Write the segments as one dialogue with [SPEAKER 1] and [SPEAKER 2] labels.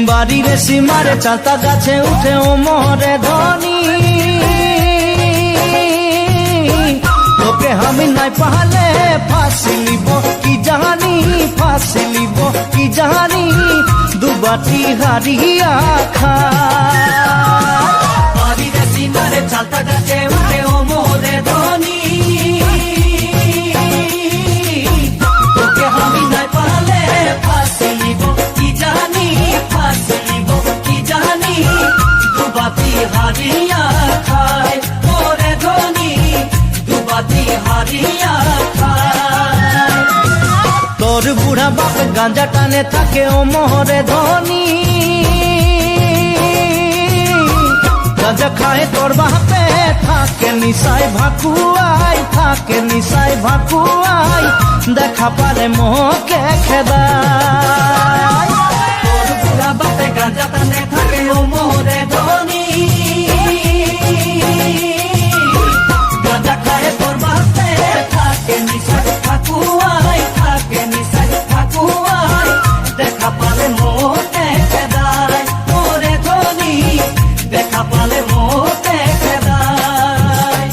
[SPEAKER 1] বাড়ির সীমারে চাতা গাছে উঠে ও মোরে ধনী তোকে আমি নাই পাহলে ফাঁসি লিব কি জানি ফাঁসি লিব কি জানি দুবাটি হারিয়া খা বাড়ির সীমারে চাতা গাছে উঠে ও মোরে ধনী তোকে আমি নাই পাহলে ফাঁসি লিব কি জানি ফাঁসি লিব কি জানি দুবাটি হারিয়া খায় মোরে ধনী দুবাটি হারিয়া খায় তোর বুড়া বাপ গাঁজা টানে থাকে ও মোরে ধনী গাঁজা খায় তোর বাপে থাকে নিশায় ভাকুয়াই থাকে নিশায় ভাকুয়াই দেখা পারে মোকে খেদায় তোর বুড়া বাপে গাঁজা টানে থাকে ও মোরে ধনী গাঁজা খায় তোর বাপে থাকে নিশায় ভাকুয়াই থাকে নিশায় ভাকুয়াই দেখা পারে মোকে খেদায় মোরে ধনী দেখা পালে মোকে খেদায়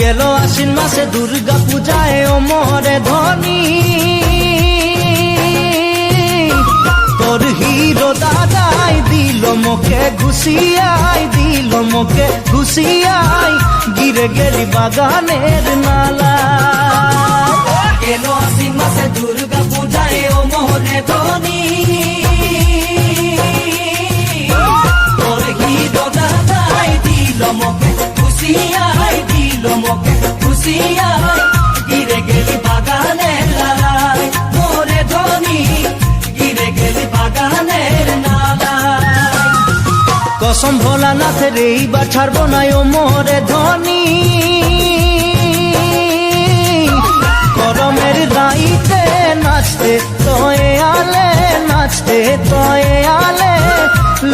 [SPEAKER 1] গেল আশ্বিন মাসে দুর্গা পূজায় ও মোরে ধনী তোর হিরো দাদাই দিল মোকে ঘুষিয়াই দিল মোকে ঘুষিয়াই গিরে গেলি বাগানের নালা গেল আশ্বিন মাসে দুর্গা পূজায় ও মোরে ধনী তোর হিরো দাদাই দিল মোকে ঘুষিয়াই দিল মোকে ঘুষিয়াই গিরে গেলি বাগানের নালায় মোরে ধনী গিরে গেলি বাগানের নালায় কসম ভোলানাথের এইবার ছাড়বো না ও মোরে ধনী গরমের রাইতে নাচতে তোয়ে আলে নাচতে তোয়ে আলে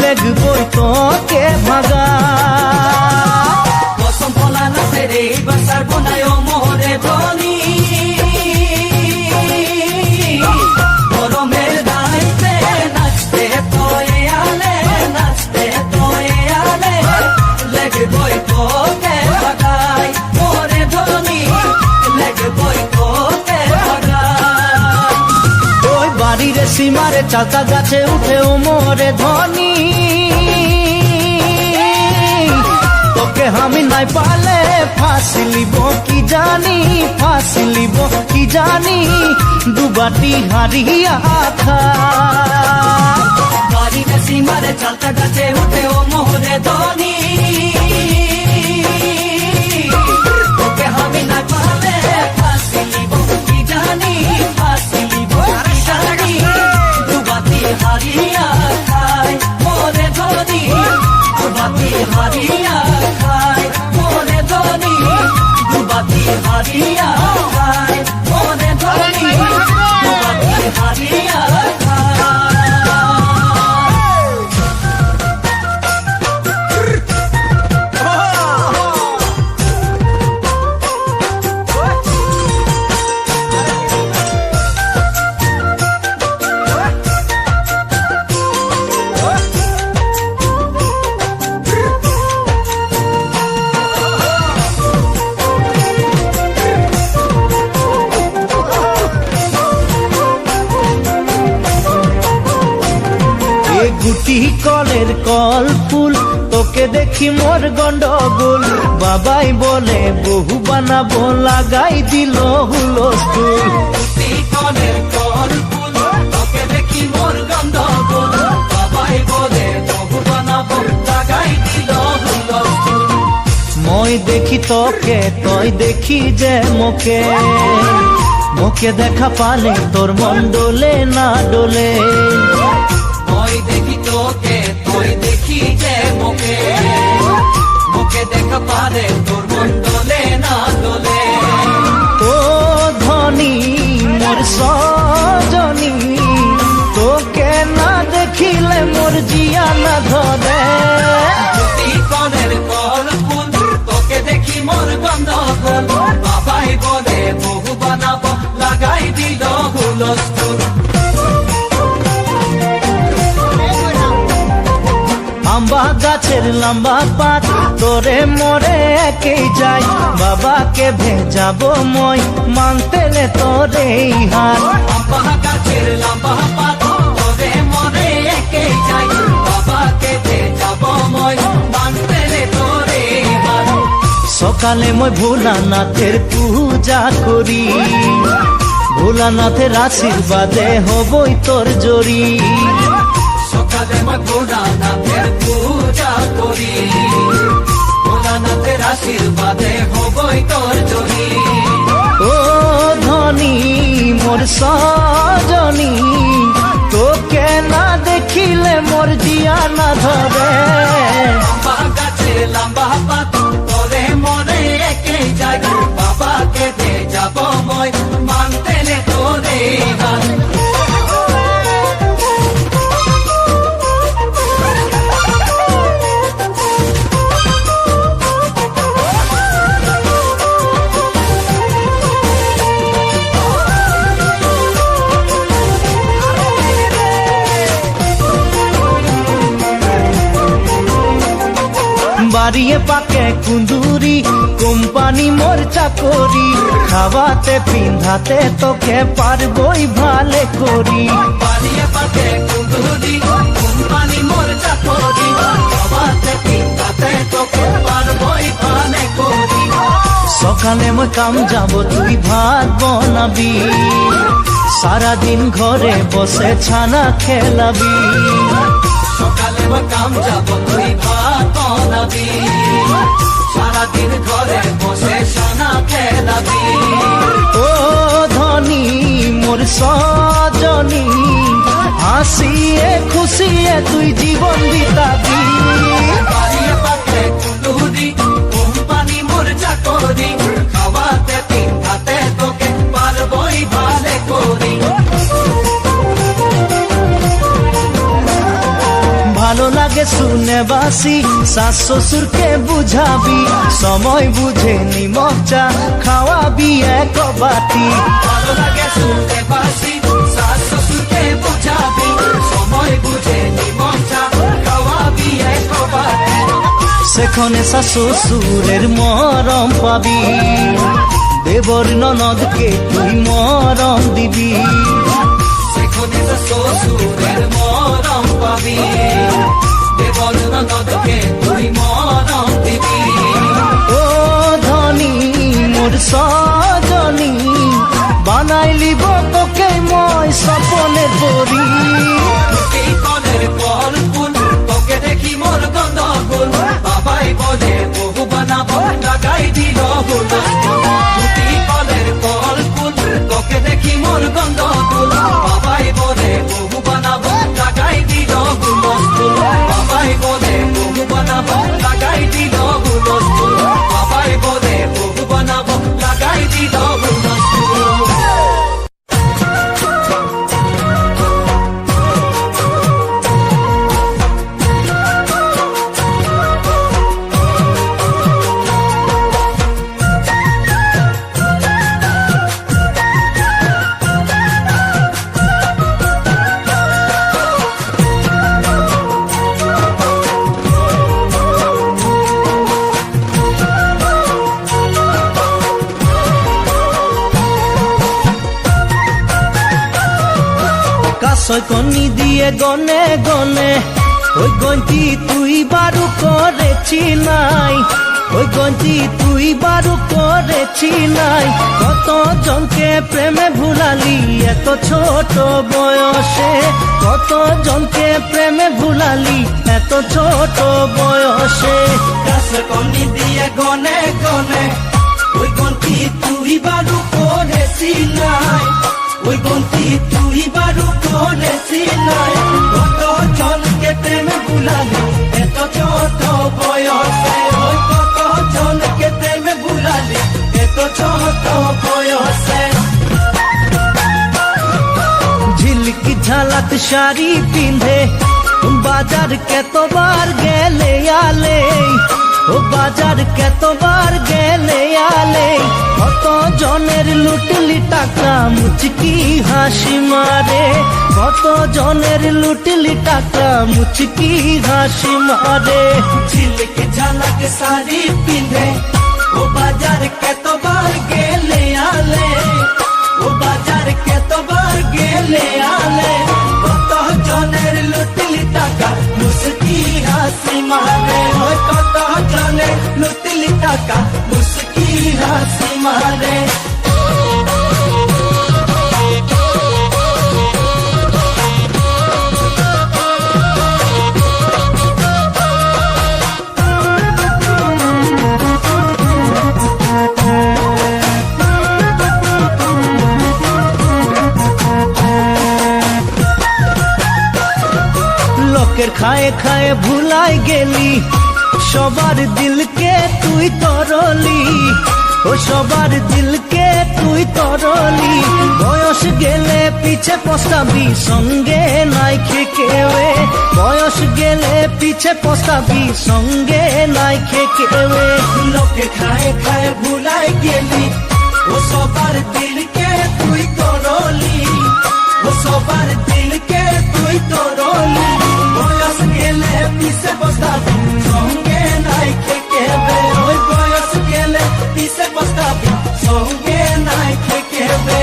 [SPEAKER 1] লেগবই তোকে ভাগা কসম ভোলানাথের এইবার ছাড়বো না ও মোরে ধনী গরমের রাইতে নাচতে তোয়ে আলে নাচতে তোয়ে আলে লেগবই তোকে ভাগাই মোরে ধনী লেগবই তোকে ভাগাই ওই বাড়ির সীমারে চাতা গাছে উঠে ও মোরে ধনী তোকে আমি নাই পালে ফাঁসি লিব কি জানি ফাঁসি লিব কি জানি দুবাটি হারিয়া খা বাড়ির সীমারে চাতা গাছে উঠে ও মোরে ধনী তোকে আমি নাই পালে ফাঁসি লিব কি জানি ফাঁসি লিব কি জানি দুবাটি হারিয়া খায় মোরে ধনী দুবাটি হারিয়া খায় মোরে ধনী দুবাটি হারিয়া খায় মোরে ধনী দুবাটি হারিয়া খায় কলের কল ফুল, তোকে দেখি মোর গন্ডগোল। বাবাই বলে বহু বানাবো, লাগাই দিল হুলস্থুল।
[SPEAKER 2] কলের কল ফুল, তোকে দেখি মোর গন্ডগোল। বাবাই বলে বহু বানাবো, লাগাই দিল হুলস্থুল।
[SPEAKER 1] মই দেখি তোকে, তই দেখি যে মোকে, মোকে দেখা পালে তোর মন ডোলে না ডোলে।
[SPEAKER 2] মই দেখি তোকে, তুই দেখি যে মোকে, মোকে দেখা পারে তোর মন ডোলে না ডোলে।
[SPEAKER 1] ও ধনী মোর সজনী, তোকে না দেখিলে মোর জিয়া না ধরে।
[SPEAKER 2] কলের কল ফুল, তোকে দেখি মোর গন্ডগোল। বাবাই বলে বহু বানাবো, লাগাই দিল হুলস্থুল।
[SPEAKER 1] আম্বা গাছের লম্বা পাত, তোরে মরে একেই যাই। বাবাকে ভেজাবো মই, মানতেলে তোরে হাত।
[SPEAKER 2] আম্বা গাছের লম্বা পাত, তোরে মরে একে যাই। বাবাকে ভেজাবো মই, মানতেলে তোরে হাত।
[SPEAKER 1] সকালে মই ভোলানাথের পূজা করি, ভোলানাথের আশীর্বাদে হবই তোর জড়ি।
[SPEAKER 2] সকালে মই ভোলানাথের পূজা করি, ভোলানাথের আশীর্বাদে হবই তোর জড়ি।
[SPEAKER 1] ও ধনী মোর সজনী, তোকে না দেখিলে মোর জিয়া না ধরে।
[SPEAKER 2] আম্বা গাছের লম্বা পাত, তোরে মরে একে যাই। বাবাকে ভেজাবো মই, মানতেলে তোরে হাত।
[SPEAKER 1] বাড়িয়ে পাকে কুন্দুরি, কোম্পানি মোর চাকরি। খাওয়াতে পিন্ধাতে তোকে পারবই ভালে করি।
[SPEAKER 2] বাড়িয়ে পাতে কুন্দুরি, কোম্পানি মোর চাকরি। খাওয়াতে পিন্ধাতে তোকে পারবই ভালে করি।
[SPEAKER 1] সকালে মই কাম যাব, তুই ভাত বনাবি। সারাদিন ঘরে বসে ছানা খেলাবি।
[SPEAKER 2] সকালে মই কাম যাব, তুই ভাত বানাবি। সারাদিন ঘরে বসে সানা খেলাবি।
[SPEAKER 1] ও ধনী মোর সজনী, হাসিয়ে খুশিয়ে তুই জীবন বিতাবি।
[SPEAKER 2] বাড়িয়ে পাতে কুন্দুরি, কোম্পানি মোর চাকরি। খাওয়াতে পিন্ধাতে তোকে পারবই ভালে করি।
[SPEAKER 1] ভালো লাগে শুনে বাসি, শাশ শ্বশুরকে বুঝাবি। সময় বুঝে নিমক চা খাওয়াবি এক বাটি।
[SPEAKER 2] ভালো লাগে শুনতে বাসি, শাশ শ্বশুরকে বুঝাবি। সময় বুঝে নিমক চা খাওয়াবি এক বাটি।
[SPEAKER 1] সেখানে শাশ শ্বশুরের মরম পাবি, দেবর ননদকে তুই মরম দিবি।
[SPEAKER 2] সেখানে শ্বশুরের মরম পাবি, দেবর ননদকে তুই মরম দিবি।
[SPEAKER 1] ও ধনী মোর সজনী, বানাইলিব তোকে মই স্বপনের পরি।
[SPEAKER 2] কলের কল ফুল, তোকে দেখি মোর গন্ডগোল। বাবাই বলে বহু বানাবো, লাগাই দিল হুলস্থুল। কলের কল ফুল, তোকে দেখি মোর গন্ডগোল। বাবাই বলে বহু বানাবো, লাগাই দিল হুলস্থুল। বাবাই বলে বহু বানাবো, লাগাই দিল হুলস্থুল। বাবাই বলে বহু বানাবো, লাগাই দিল হুলস্থুল।
[SPEAKER 1] কাসয় কনি দিয়ে গনে গনে, ওই গঞ্জি তুই বারু করেছি নাই, ওই গঞ্জি তুই বারু করেছি নাই। কত জনকে প্রেমে ভুলালি এত ছোট বয়সে, কত জনকে প্রেমে ভুলালি এত ছোট বয়সে।
[SPEAKER 2] কাশকনি দিয়ে গনে গনে ওই গন্তি তুই বারু করেছি নাই, ওই গন্তি তুই বারু করেছি নাই। কত জনকে প্রেমে ভুলালি এত ছোট বয়সে, ওই কত জনকে প্রেমে ভুলালি এত ছোট বয়সে।
[SPEAKER 1] ঝিলকি ঝালাক শাড়ি পিন্ধে বাজার কতবার গেলে আলে, ও বাজার কতবার গেলে আলে। কত জনের লুটলি টাকা মুচকি হাসি মারে, কত জনের লুটলি টাকা মুচকি হাসি মারে।
[SPEAKER 2] ঝিলকে ঝালাক শাড়ি পিন্ধে ও বাজার কতবার গেলে আলে, ও বাজার কতবার গেলে আলে। কত জনের লুটলি টাকা মুচকি হাসি মারে, ওই কত জনের লুটলি টাকা মুচকি হাসি মারে।
[SPEAKER 1] লোকের খায়ে খায়ে ভুলাই গেলি সবার দিলকে তুই তরলি, ও সবার দিলকে তুই তরলি। বয়স গেলে পিছে পস্তাবি সঙ্গে নাই কেউে, বয়স গেলে পিছে পস্তাবি সঙ্গে নাই কেউে।
[SPEAKER 2] লোকে খায়ে খায়ে ভুলাই গেলি ও সবার দিলকে তুই তরলি, ও সবার দিলকে তুই তরলি। বয়স গেলে পিছে পস্তাবি সঙ্গে নাই কেবে, ওই বয়স গেলে পিছে পস্তাবি সঙ্গে নাই কেবে।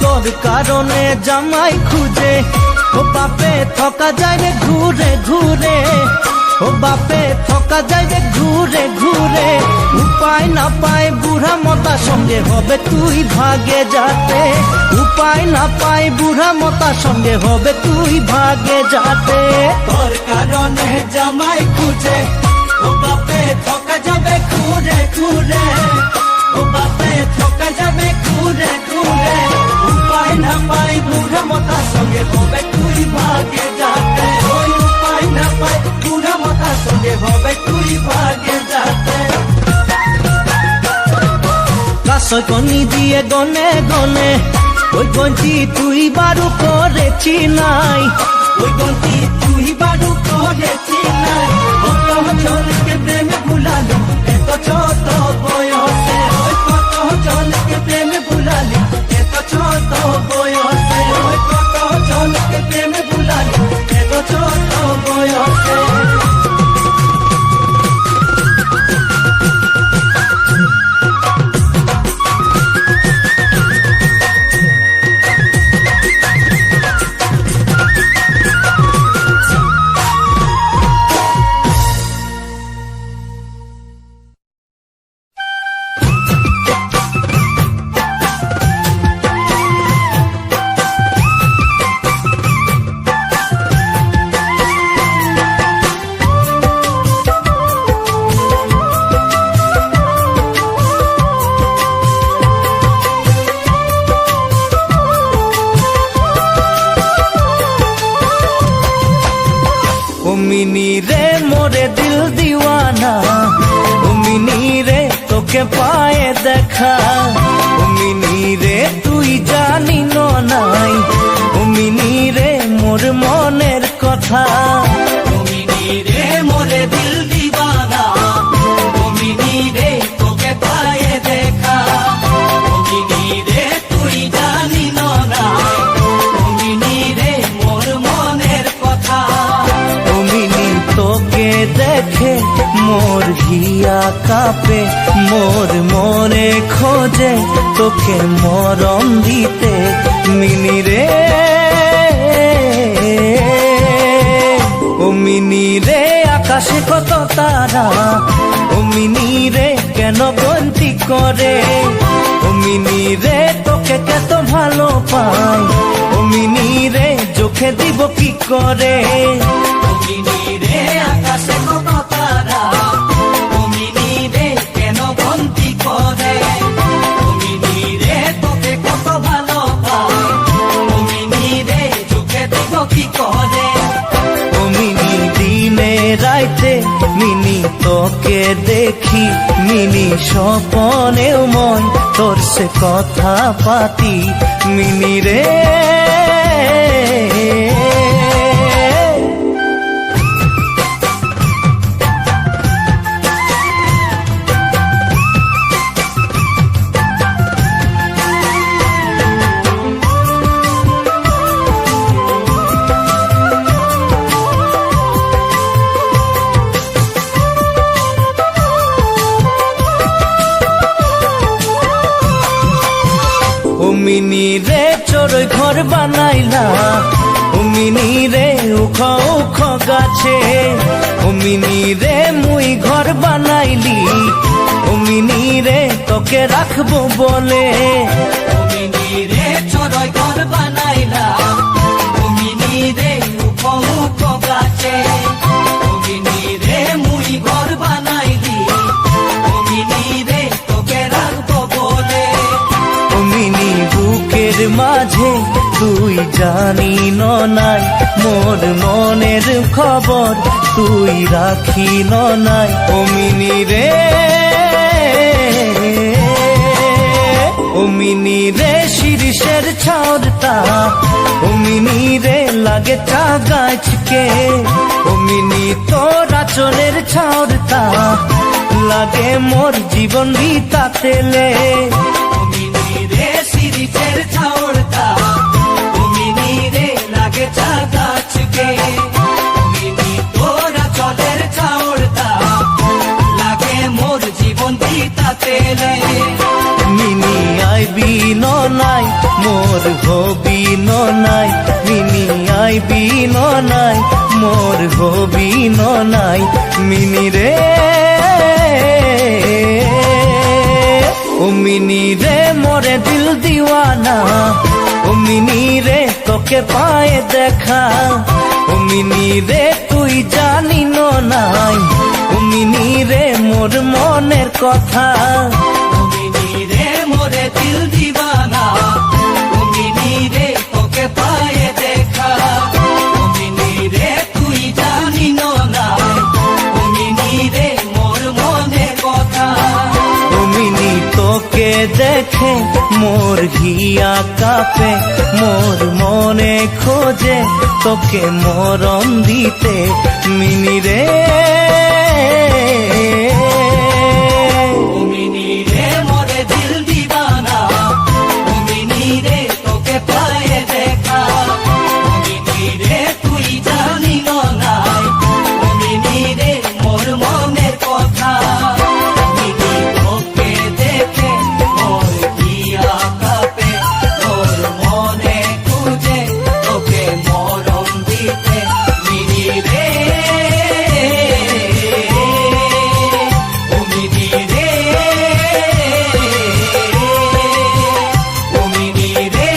[SPEAKER 1] তোর কারণে জামাই খুঁজে ও বাপে থকা যায় রে ঘুরে ঘুরে, ও বাপে থকা যায় রে ঘুরে ঘুরে। উপায় না পায় বুড়া মতা সঙ্গে হবে তুই ভাগে যাতে, উপায় না পায় বুড়া মতা সঙ্গে হবে তুই ভাগে যাতে।
[SPEAKER 2] তোর কারণে জামাই খুঁজে ও বাপে থকা যাবে ঘুরে ঘুরে, ও বাপে থকা যাবে ঘুরে ঘুরে। উপায় না পাই বুড়া মতা সঙ্গে হবে তুই ভাগে যাতে, ওই উপায় না পাই বুড়া মতা সঙ্গে হবে তুই ভাগে যাতে।
[SPEAKER 1] কাশকনি দিয়ে গনে গনে ওই গঞ্জি তুই বারু করেছি নাই,
[SPEAKER 2] ওই গন্তি তুই বারু করেছি নাই। কত জনকে প্রেমে ভুলালি এত ছোট বয়সে, ওই কত জনকে প্রেমে ভুলালি এত ছোট বয়সে, ওই কত জনকে প্রেমে ভুলালি এত ছোট বয়সে।
[SPEAKER 1] মিনি রে মোরে দিল দিওয়ানা, ও মিনি রে তোকে পায়ে দেখা, ও মিনি রে তুই জানি নাই, ও মিনি রে মোর মনের কথা।
[SPEAKER 2] মিনি রে মোরে দিল দিবানা, ও মিনি রে তোকে পায়ে দেখা, ও মিনি রে তুই জানি না, ও মিনি রে মোর মনের কথা।
[SPEAKER 1] ও মিনি তোকে দেখে মোর হিয়া কাঁপে, মোর মনে খোঁজে তোকে মরম দিতে। মিনি রে আকাশে কত তারা, ও মিনি রে কেন বন্তি করে, ও মিনি রে তোকে কত ভালো পাই, ও মিনি রে চোখে দিব কি করে।
[SPEAKER 2] ও মিনি রে আকাশে কত তারা, ও মিনি রে কেন বন্তি করে, ও মিনি রে তোকে কত ভালো পায়, ও মিনি রে চোখে দিব কি করে।
[SPEAKER 1] ও মিনি দিনে রাইতে মিনি তোকে দেখি, মিনি স্বপনেও মন তোর সে কথা পাতি, মিনি রে। ও মিনি রে চড়ই ঘর বানাইলা, ও মিনি রে উখ উখ গাছে, ও মিনি রে মুই ঘর বানাইলি, ও মিনি রে তোকে রাখবো বলে।
[SPEAKER 2] ও মিনি রে চড়ই ঘর বানাইলা, ও মিনি রে উখ উখ গাছে, ও মিনি রে মুই ঘর বানাইলি, ও মিনি রে তোকে রাখবো বলে।
[SPEAKER 1] ও মিনি বুকের মাঝে তুই জানি নাই, মোর মনের খবর তুই রাখি নাই, ও মিনি রে। ও মিনি রে শিরিষের ছাওরটা, ও মিনি রে লাগে চা গাছকে, ও মিনি তোরা চলের ছাওরটা লাগে মোর জীবন ভিতা তেলে।
[SPEAKER 2] ও মিনি রে শিরিষের ছাওরটা, ও মিনি রে লাগে চা গাছকে, ও মিনি তোরা চলের ছাওরটা লাগে মোর জীবন দিতা তেলে।
[SPEAKER 1] মিনি আইবি নাই মোর হবি নাই, মিনি আইবি নাই মোর হবি নাই, মিনি রে। ও মিনি রে মোরে দিল দিওয়ানা, ও মিনি রে তোকে পায়ে দেখা, ও মিনি রে তুই জানি নাই, ও মিনি রে মোর মনের কথা।
[SPEAKER 2] ও মিনি রে মোরে দিল দিবানা, ও মিনি রে তোকে পায়ে দেখা, ও মিনি রে তুই জানি না, ও মিনি রে মোর মনের কথা।
[SPEAKER 1] ও মিনি তোকে দেখে মোর হিয়া কাঁপে, মোর মনে খোঁজে তোকে মরণ দিতে, মিনি রে।
[SPEAKER 2] ও মিনি রে মোরে দিল দিবানা, ও মিনি রে তোকে পায়ে দেখা, ও মিনি রে তুই জানি না, ও মিনি রে মোর মনের কথা। মিনি তোকে দেখে মোর হিয়া কাঁপে, মোর মনে খুঁজে তোকে মরণ দিতে, মিনি রে। ও মিনি রে, ও মিনি রে।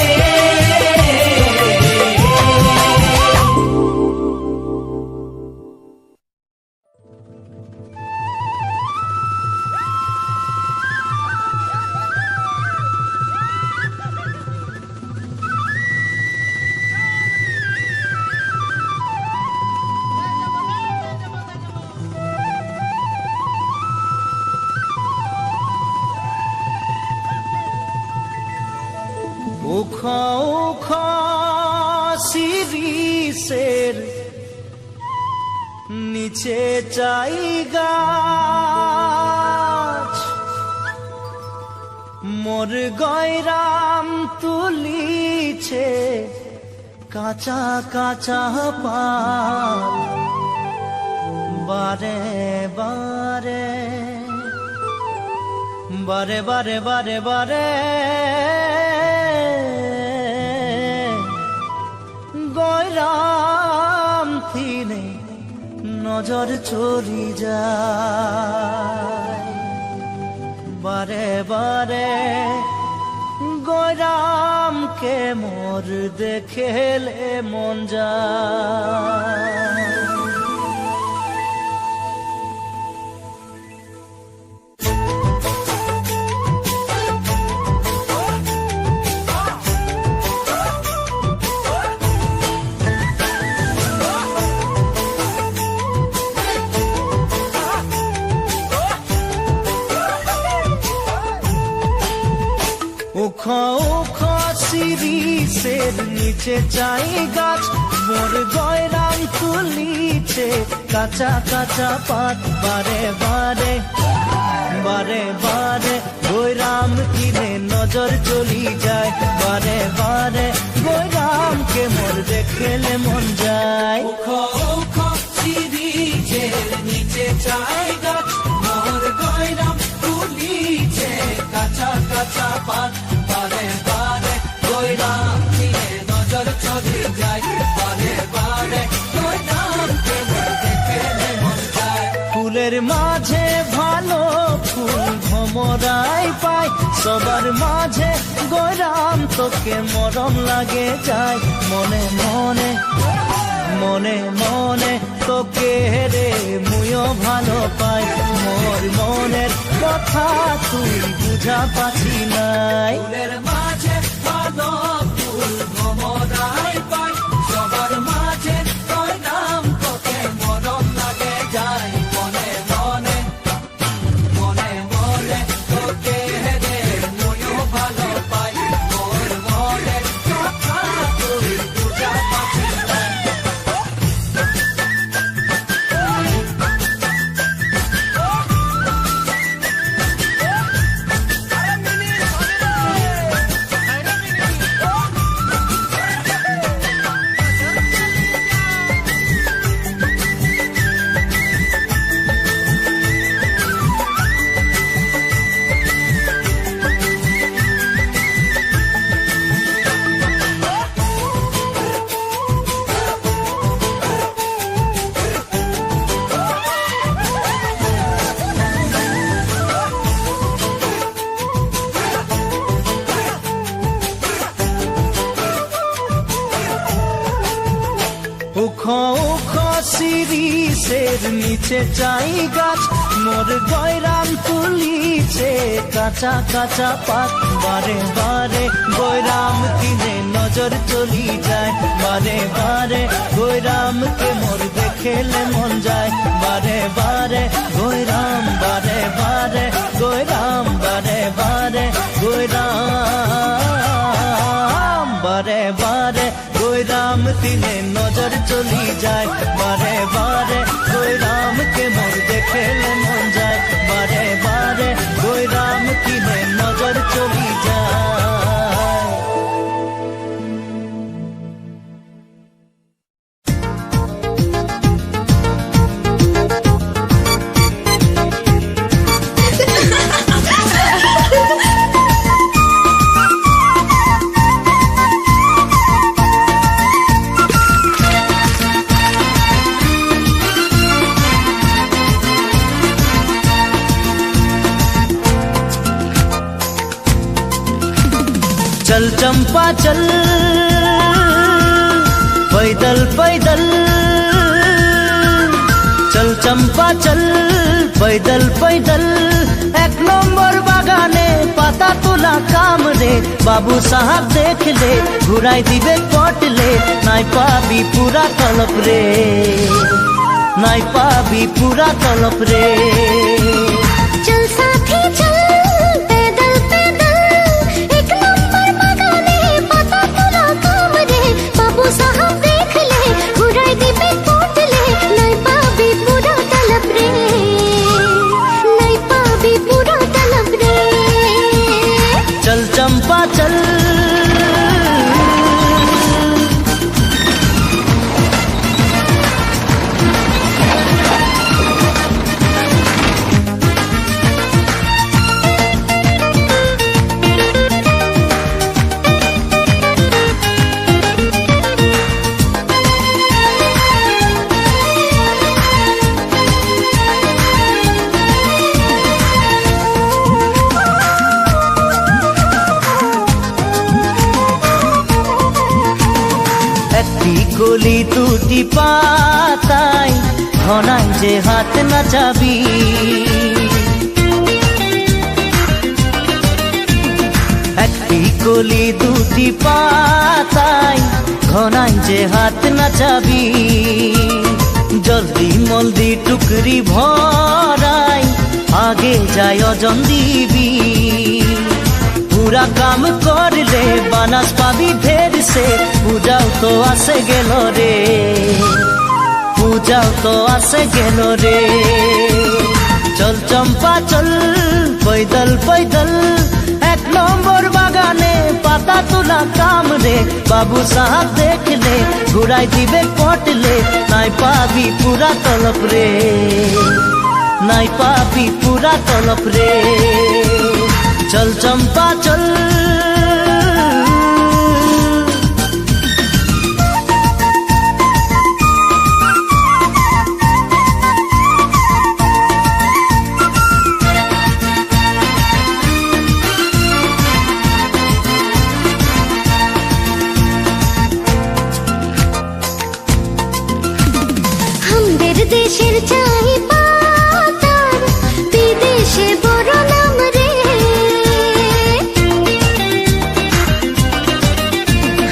[SPEAKER 1] উখ উখ শিরিষের নিচে চাই গাছ, মোর গয়রাম তুলিছে কাঁচা কাঁচা পাত, বারে বারে বারে বারে বারে বারে গয়রাম থিনে নজর চলি যায় বারে বারে গয়রামকে মোর দেখেলে মন যায়। উখো উখো শিরিষের নিচে চাই গাছ মোর গয়রাম তুলিছে কাঁচা কাঁচা পাত বারে বারে বারে বারে গয়রাম কিনে নজর চলি যায় বারে বারে গয়রামকে মোর দেখেলে মন যায়।
[SPEAKER 2] উখো উখো শিরিষের নিচে চাই গাছ মোর গয়রাম তুলিছে কাঁচা কাঁচা পাত বারে বারে গয়রাম কিনে নজর চলে যায় বারে বারে গয়রামকে মোর দেখেলে মন যায়।
[SPEAKER 1] ফুলের মাঝে ভালো ফুল ভমরাই পায় সবার মাঝে গয়রাম তোকে মরম লাগে যায় মনে মনে মনে মনে তোকে রে মুইও ভালো পাই মোর মনের কথা তুই বুঝা পাচ্ছি নাই।
[SPEAKER 2] ফুলের মাঝে ভালো ফুল ভমরাই পায় সবার মাঝে গয়রাম তোকে মরম লাগে যায় মনে মনে মনে মনে তোকে রে মুইও ভালো পাই মোর মনের কথা তুই বুঝা পাচ্ছিস না।
[SPEAKER 1] উখো উখো শিরিষের নিচে চাই গাছ মোর গয়রাম তুলিছে কাঁচা কাঁচা পাত বারে বারে গয়রাম কিনে নজর চলি যায় বারে বারে গয়রামকে মোর দেখেলে মন যায় বারে বারে গয়রাম বারে বারে গয়রাম বারে বারে গয়রাম বারে বারে গয়রাম দিনে নজর চলি যায় বারে বারে গয়রামকে মোর দেখেলে মন যায় বারে বারে গয়রাম দিনে নজর চলি যায়। चल चंपा चल पैदल पैदल चल चंपा चल पैदल पैदल एक नंबर बागाने पाता तुला काम रे बाबू साहब देख ले घुराई दिबे कटले नाई पाबी पूरा तलप रे नाई पाबी पूरा तलप रे।
[SPEAKER 3] चल साथी चल पैदल पैदल एक नंबर बागाने पाता तुला काम रे बाबू साहब देख ले घुराई दिबे कोटले नहीं पाबी पूरा तलब रे नहीं पाबी पूरा तलब रे।
[SPEAKER 1] चल चंपा चल কলি দুটি পাতায় ঘনাই যে হাত নাচাবি একটি কলি দুটি পাতায় ঘনাই যে হাত নাচাবি জলদি মলদি টুকরি ভরাই আগে যায় অজন দিবি পুরা কাম করলে বানাস পাবি ঢের সে পূজাও তো আসে গেল রে পূজাও তো আসে গেল রে চল চম্পা চল পৈদল পৈদল এক নম্বর বাগানে পাতা তোলা কাম রে বাবু সাহাব দেখলে ঘুরাই দিবে পটলে নাই পাবি পুরা তলপ রে নাই পাবি পুরা তলপ রে চল চম্পা চল
[SPEAKER 3] আমাদের দেশের চাই পাতার বিদেশে বড় নাম রে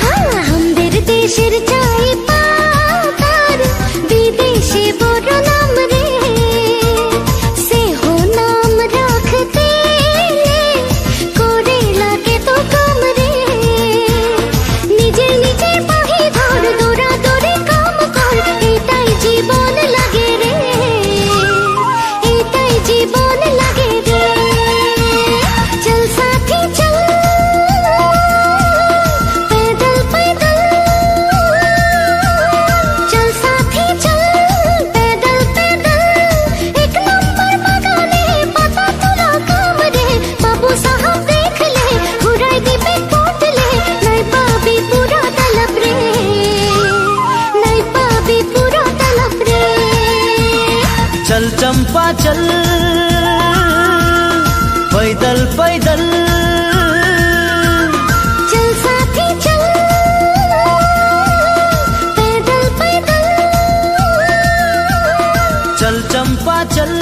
[SPEAKER 3] আমাদের দেশের চাই পাতার বিদেশে বড় নাম রে সে হো নাম রাখতে করে লাগে তো কম রে নিজের নিজের পাহি ধর দৌড়া দৌড়ে কাম কর এটাই জীবন লাগে রে এটাই জীবন লাগে রে চল সাথী চল पैदल पैदल चल साथी चल पैदल पैदल एक नंबर बागाने पाता तोला काम रे बाबू साहब देख ले घुराई दिबे पोटले नहीं पाबी पूरा तलब रे नहीं पाबी पूरा तलब रे
[SPEAKER 1] चल चंपा चल पैदल पैदल
[SPEAKER 3] चल साथी चल पैदल पैदल
[SPEAKER 1] चल चंपा चल